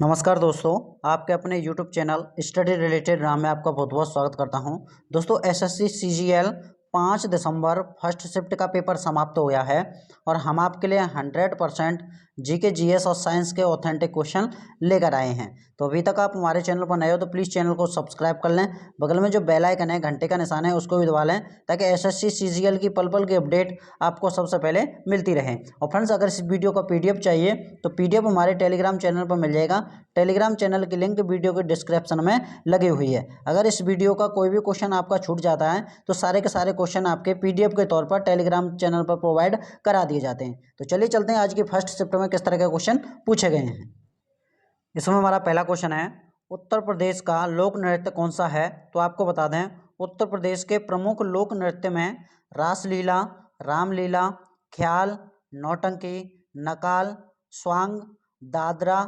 नमस्कार दोस्तों, आपके अपने YouTube channel study related Ram में आपका बहुत बहुत स्वागत करता हूं। दोस्तों एसएससी सीजीएल 5 दिसंबर फर्स्ट शिफ्ट का पेपर समाप्त हो गया है और हम आपके लिए 100% जीके जीएस और साइंस के ऑथेंटिक क्वेश्चन लेकर आए हैं। तो अभी तक आप हमारे चैनल पर नए हो तो प्लीज़ चैनल को सब्सक्राइब कर लें, बगल में जो बेल आइकन है घंटे का निशान है उसको भी दबा लें ताकि एसएससी सीजीएल की पल पल की अपडेट आपको सबसे पहले मिलती रहे। और फ्रेंड्स, अगर इस वीडियो का पीडीएफ चाहिए तो पीडीएफ हमारे टेलीग्राम चैनल पर मिल जाएगा। टेलीग्राम चैनल की लिंक वीडियो के डिस्क्रिप्शन में लगी हुई है। अगर इस वीडियो का कोई भी क्वेश्चन आपका छूट जाता है तो सारे के सारे क्वेश्चन आपके पीडीएफ के तौर पर टेलीग्राम चैनल पर प्रोवाइड करा दिए जाते हैं। तो चलिए चलते हैं आज की फर्स्ट शिफ्ट में किस तरह के क्वेश्चन पूछे गए हैं। इसमें हमारा पहला क्वेश्चन है, उत्तर प्रदेश का लोक नृत्य कौन सा है? तो आपको बता दें, उत्तर प्रदेश के प्रमुख लोक नृत्य में रासलीला, रामलीला, ख्याल, नौटंकी, नकाल, स्वांग, दादरा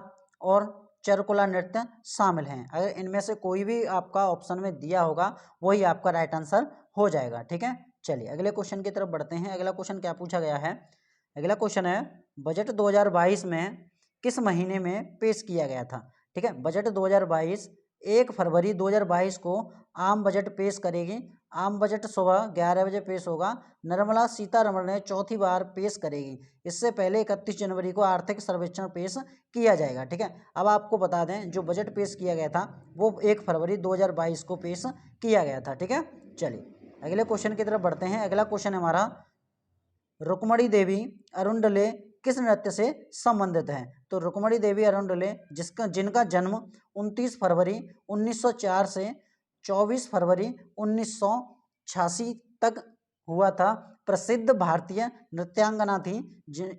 और चरकुला नृत्य शामिल हैं। अगर इनमें से कोई भी आपका ऑप्शन में दिया होगा वही आपका राइट आंसर हो जाएगा। ठीक है, चलिए अगले क्वेश्चन की तरफ बढ़ते हैं। अगला क्वेश्चन क्या पूछा गया है? अगला क्वेश्चन है, बजट 2022 में किस महीने में पेश किया गया था? ठीक है, बजट 2022 1 फरवरी 2022 को आम बजट पेश करेगी। आम बजट सुबह 11 बजे पेश होगा। निर्मला सीतारमण ने चौथी बार पेश करेगी। इससे पहले 31 जनवरी को आर्थिक सर्वेक्षण पेश किया जाएगा। ठीक है, अब आपको बता दें जो बजट पेश किया गया था वो 1 फरवरी 2022 को पेश किया गया था। ठीक है, चलिए अगले क्वेश्चन की तरफ बढ़ते हैं। अगला क्वेश्चन है हमारा, रुक्मणी देवी अरुणडले किस नृत्य से संबंधित हैं? तो रुक्मणी देवी अरुणडले जिनका जन्म 29 फरवरी 1904 से 24 फरवरी 1986 तक हुआ था, प्रसिद्ध भारतीय नृत्यांगना थी।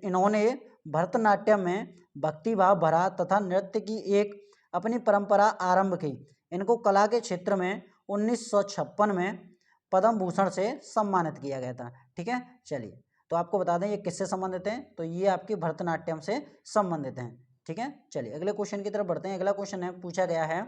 इन्होंने भरतनाट्यम में भक्तिभाव भरा तथा नृत्य की एक अपनी परंपरा आरंभ की। इनको कला के क्षेत्र में 1956 में पद्म भूषण से सम्मानित किया गया था। ठीक है, चलिए तो आपको बता दें ये किससे संबंधित हैं? तो ये आपकी भरतनाट्यम से संबंधित हैं। ठीक है, चलिए अगले क्वेश्चन की तरफ बढ़ते हैं। अगला क्वेश्चन है, पूछा गया है,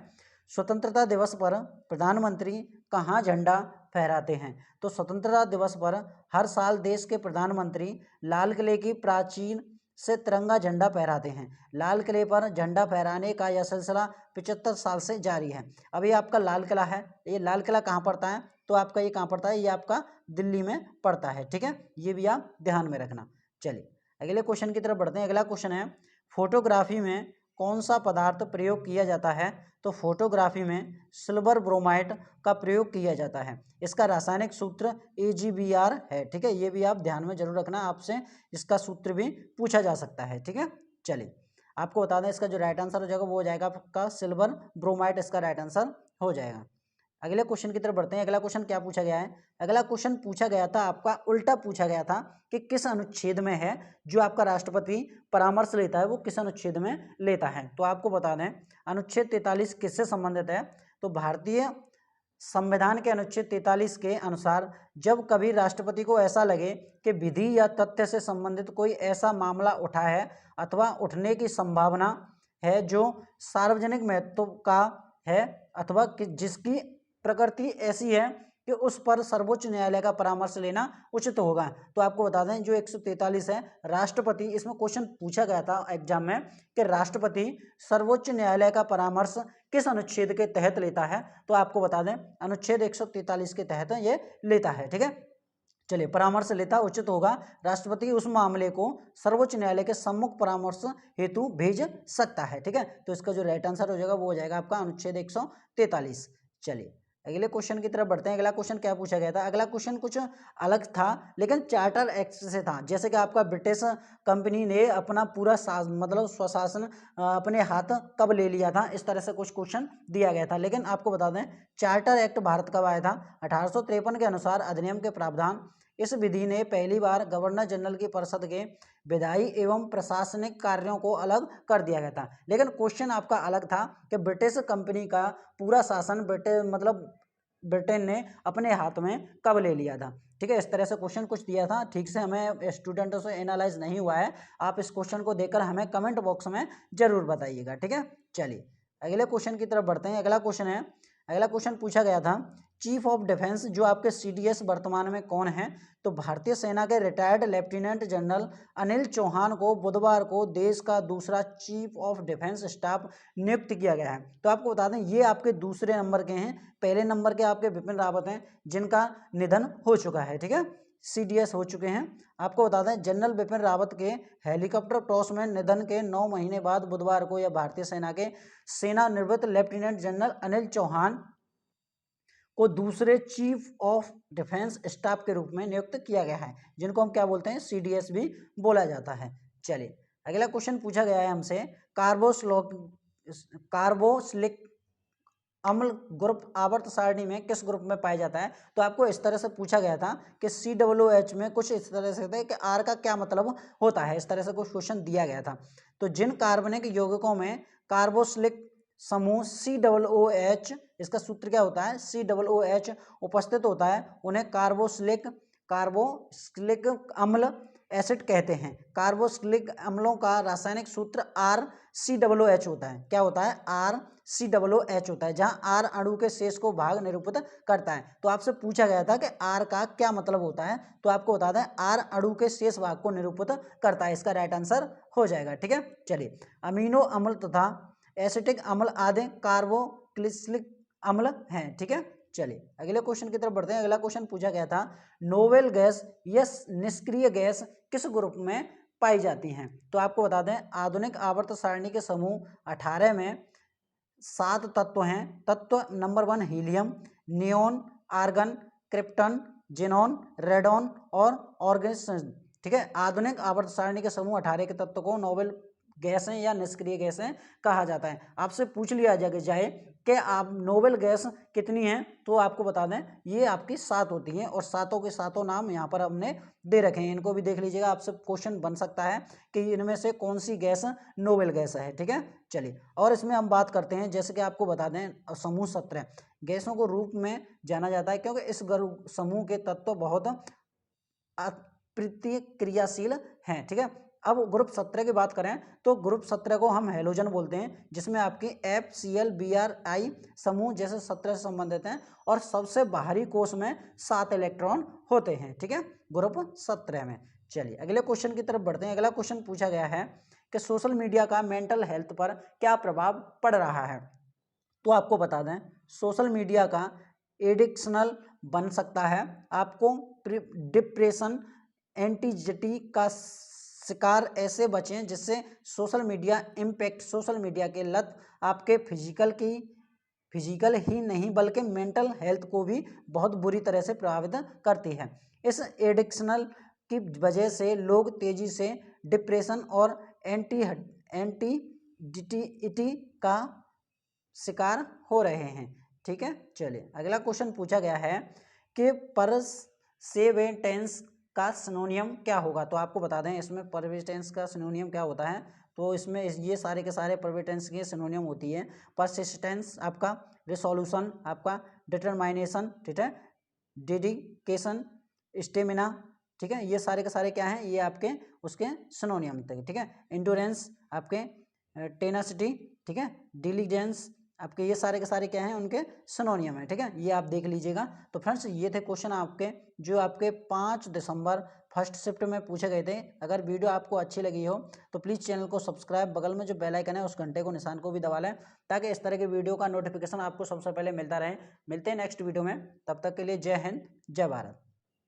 स्वतंत्रता दिवस पर प्रधानमंत्री कहाँ झंडा फहराते हैं? तो स्वतंत्रता दिवस पर हर साल देश के प्रधानमंत्री लाल किले की प्राचीन से तिरंगा झंडा फहराते हैं। लाल किले पर झंडा फहराने का यह सिलसिला 75 साल से जारी है। अभी आपका लाल किला है, ये लाल किला कहाँ पड़ता है? तो आपका ये कहाँ पड़ता है? ये आपका दिल्ली में पड़ता है। ठीक है, ये भी आप ध्यान में रखना। चलिए अगले क्वेश्चन की तरफ बढ़ते हैं। अगला क्वेश्चन है, फोटोग्राफी में कौन सा पदार्थ प्रयोग किया जाता है? तो फोटोग्राफी में सिल्वर ब्रोमाइड का प्रयोग किया जाता है। इसका रासायनिक सूत्र AgBr है। ठीक है, ये भी आप ध्यान में जरूर रखना, आपसे इसका सूत्र भी पूछा जा सकता है। ठीक है, चलिए आपको बता दें इसका जो राइट आंसर हो जाएगा वो हो जाएगा आपका सिल्वर ब्रोमाइड, इसका राइट आंसर हो जाएगा। अगले क्वेश्चन की तरफ बढ़ते हैं। अगला क्वेश्चन क्या पूछा गया है? अगला क्वेश्चन पूछा गया था, आपका उल्टा पूछा गया था कि किस अनुच्छेद में है जो आपका राष्ट्रपति परामर्श लेता है, वो किस अनुच्छेद में लेता है? तो आपको बता दें अनुच्छेद 43 किससे संबंधित है? तो भारतीय संविधान के अनुच्छेद 43 के अनुसार जब कभी राष्ट्रपति को ऐसा लगे कि विधि या तथ्य से संबंधित कोई ऐसा मामला उठा है अथवा उठने की संभावना है जो सार्वजनिक महत्व का है अथवा जिसकी प्रकृति ऐसी है कि उस पर सर्वोच्च न्यायालय का परामर्श लेना उचित होगा। तो आपको बता दें जो 143 है राष्ट्रपति, इसमें क्वेश्चन पूछा गया था एग्जाम में कि राष्ट्रपति सर्वोच्च न्यायालय का परामर्श किस अनुच्छेद के तहत लेता है? तो आपको बता दें अनुच्छेद 143 के तहत ये लेता है। ठीक है, चलिए परामर्श लेता उचित होगा, राष्ट्रपति उस मामले को सर्वोच्च न्यायालय के सम्मुख परामर्श हेतु भेज सकता है। ठीक है, तो इसका जो राइट आंसर हो जाएगा वो हो जाएगा आपका अनुच्छेद 143। चलिए अगले क्वेश्चन की तरफ बढ़ते हैं। अगला क्वेश्चन क्या पूछा गया था? अगला क्वेश्चन कुछ अलग था लेकिन चार्टर एक्ट से था। जैसे कि आपका ब्रिटिश कंपनी ने अपना पूरा मतलब स्वशासन अपने हाथ कब ले लिया था, इस तरह से कुछ क्वेश्चन दिया गया था। लेकिन आपको बता दें चार्टर एक्ट भारत कब आया था? 1853 के अनुसार अधिनियम के प्रावधान, इस विधि ने पहली बार गवर्नर जनरल की परिषद के विधायी एवं प्रशासनिक कार्यों को अलग कर दिया गया था। लेकिन क्वेश्चन आपका अलग था कि ब्रिटिश कंपनी का पूरा शासन ब्रिटेन ने अपने हाथ में कब ले लिया था। ठीक है, इस तरह से क्वेश्चन कुछ दिया था, ठीक से हमें स्टूडेंटों से एनालाइज नहीं हुआ है। आप इस क्वेश्चन को देखकर हमें कमेंट बॉक्स में जरूर बताइएगा। ठीक है, चलिए अगले क्वेश्चन की तरफ बढ़ते हैं। अगला क्वेश्चन है, अगला क्वेश्चन पूछा गया था चीफ ऑफ डिफेंस जो आपके सीडीएस वर्तमान में कौन है, तो भारतीय सेना के retired lieutenant general Anil Chauhan को बुधवार को देश का दूसरा चीफ ऑफ डिफेंस स्टाफ नियुक्त किया गया है। तो आपको बता दें ये आपके दूसरे नंबर के हैं, पहले नंबर के आपके बिपिन रावत हैं जिनका निधन हो चुका है, ठीक है, सीडीएस हो चुके हैं। आपको बता दें जनरल बिपिन रावत के हेलीकॉप्टर टॉस में निधन के 9 महीने बाद बुधवार को यह भारतीय सेना के सेनानिवृत्त लेफ्टिनेंट जनरल अनिल चौहान को दूसरे चीफ ऑफ डिफेंस स्टाफ के रूप में नियुक्त किया गया है, जिनको हम क्या बोलते हैं, सीडीएस भी बोला जाता है। चलिए अगला क्वेश्चन पूछा गया है हमसे, कार्बोसिलिक अम्ल ग्रुप आवर्त सारणी में किस ग्रुप में पाया जाता है। तो आपको इस तरह से पूछा गया था कि COOH में कुछ इस तरह से थे कि R का क्या मतलब होता है, इस तरह से कुछ क्वेश्चन दिया गया था। तो जिन कार्बनिक यौगिकों में कार्बोसिलिक समूह COOH, इसका सूत्र क्या होता है, COOH उपस्थित होता है, उन्हें कार्बोसिलिक अम्ल एसिड कहते हैं। कार्बोसिलिक अम्लों का रासायनिक सूत्र RCOOH होता है। क्या होता है, RCOOH होता है, जहां R अणु के शेष को भाग निरूपित करता है। तो आपसे पूछा गया था कि R का क्या मतलब होता है, तो आपको बता दें R अणु के शेष भाग को निरूपित करता है, इसका राइट आंसर हो जाएगा, ठीक है। चलिए अमीनो अम्ल तथा एसिटिक अम्ल आदि कार्बोक्सिलिक अम्ल हैं, ठीक है। चलिए अगले क्वेश्चन की तरफ बढ़ते हैं। अगला क्वेश्चन पूछा गया था, नोवेल गैस या निष्क्रिय गैस किस ग्रुप में पाई जाती हैं। तो आपको बता दें आधुनिक आवर्त सारणी के समूह 18 में 7 तत्व हैं। तत्व number 1 helium, neon, argon, krypton, xenon, radon और ऑर्गन, ठीक है। आधुनिक आवर्त सारणी के समूह 18 के तत्व को नोवेल गैसें या निष्क्रिय गैसें कहा जाता है। आपसे पूछ लिया जाए कि आप नोवेल गैस कितनी हैं, तो आपको बता दें ये आपकी 7 होती हैं और सातों के सातों नाम यहाँ पर हमने दे रखे हैं, इनको भी देख लीजिएगा। आपसे क्वेश्चन बन सकता है कि इनमें से कौन सी गैस नोवेल गैस है, ठीक है। चलिए और इसमें हम बात करते हैं, जैसे कि आपको बता दें समूह 17 गैसों को रूप में जाना जाता है क्योंकि इस समूह के तत्व बहुत प्रतिक्रियाशील हैं, ठीक है। अब ग्रुप 17 की बात करें तो ग्रुप 17 को हम हेलोजन बोलते हैं, जिसमें आपकी FCl, Bri समूह जैसे 17 से संबंधित हैं और सबसे बाहरी कोश में 7 इलेक्ट्रॉन होते हैं, ठीक है, ग्रुप 17 में। चलिए अगले क्वेश्चन की तरफ बढ़ते हैं। अगला क्वेश्चन पूछा गया है कि सोशल मीडिया का मेंटल हेल्थ पर क्या प्रभाव पड़ रहा है। तो आपको बता दें सोशल मीडिया का एडिक्शनल बन सकता है, आपको डिप्रेशन, एंटीजाइटी का शिकार ऐसे बचें जिससे social media impact, social media के लत आपके फिजिकल ही नहीं बल्कि मेंटल हेल्थ को भी बहुत बुरी तरह से प्रभावित करती है। इस एडिक्शनल की वजह से लोग तेजी से डिप्रेशन और एंटीजाइटी का शिकार हो रहे हैं, ठीक है। चलिए अगला क्वेश्चन पूछा गया है कि परसेवेंटेंस का सिनोनियम क्या होगा। तो आपको बता दें इसमें परसिस्टेंस का सिनोनियम क्या होता है। तो इसमें ये सारे के सारे परसिस्टेंस के सिनोनियम होती है। परसिस्टेंस आपका रिसोल्यूशन, आपका डिटरमाइनेशन, ठीक है, डेडिकेशन, स्टेमिना, ठीक है, ये सारे के सारे क्या हैं, ये आपके उसके सिनोनियम थे, ठीक है। इंड्योरेंस आपके टेनासिटी, ठीक है, डिलीजेंस आपके, ये सारे के सारे क्या हैं उनके सिनोनियम है, ठीक है, ये आप देख लीजिएगा। तो फ्रेंड्स ये थे क्वेश्चन आपके जो आपके 5 दिसंबर फर्स्ट शिफ्ट में पूछे गए थे। अगर वीडियो आपको अच्छी लगी हो तो प्लीज़ चैनल को सब्सक्राइब, बगल में जो बेल आइकन है उस घंटे को निशान को भी दबा लें ताकि इस तरह के वीडियो का नोटिफिकेशन आपको सबसे पहले मिलता रहे। मिलते हैं नेक्स्ट वीडियो में, तब तक के लिए जय हिंद, जय भारत।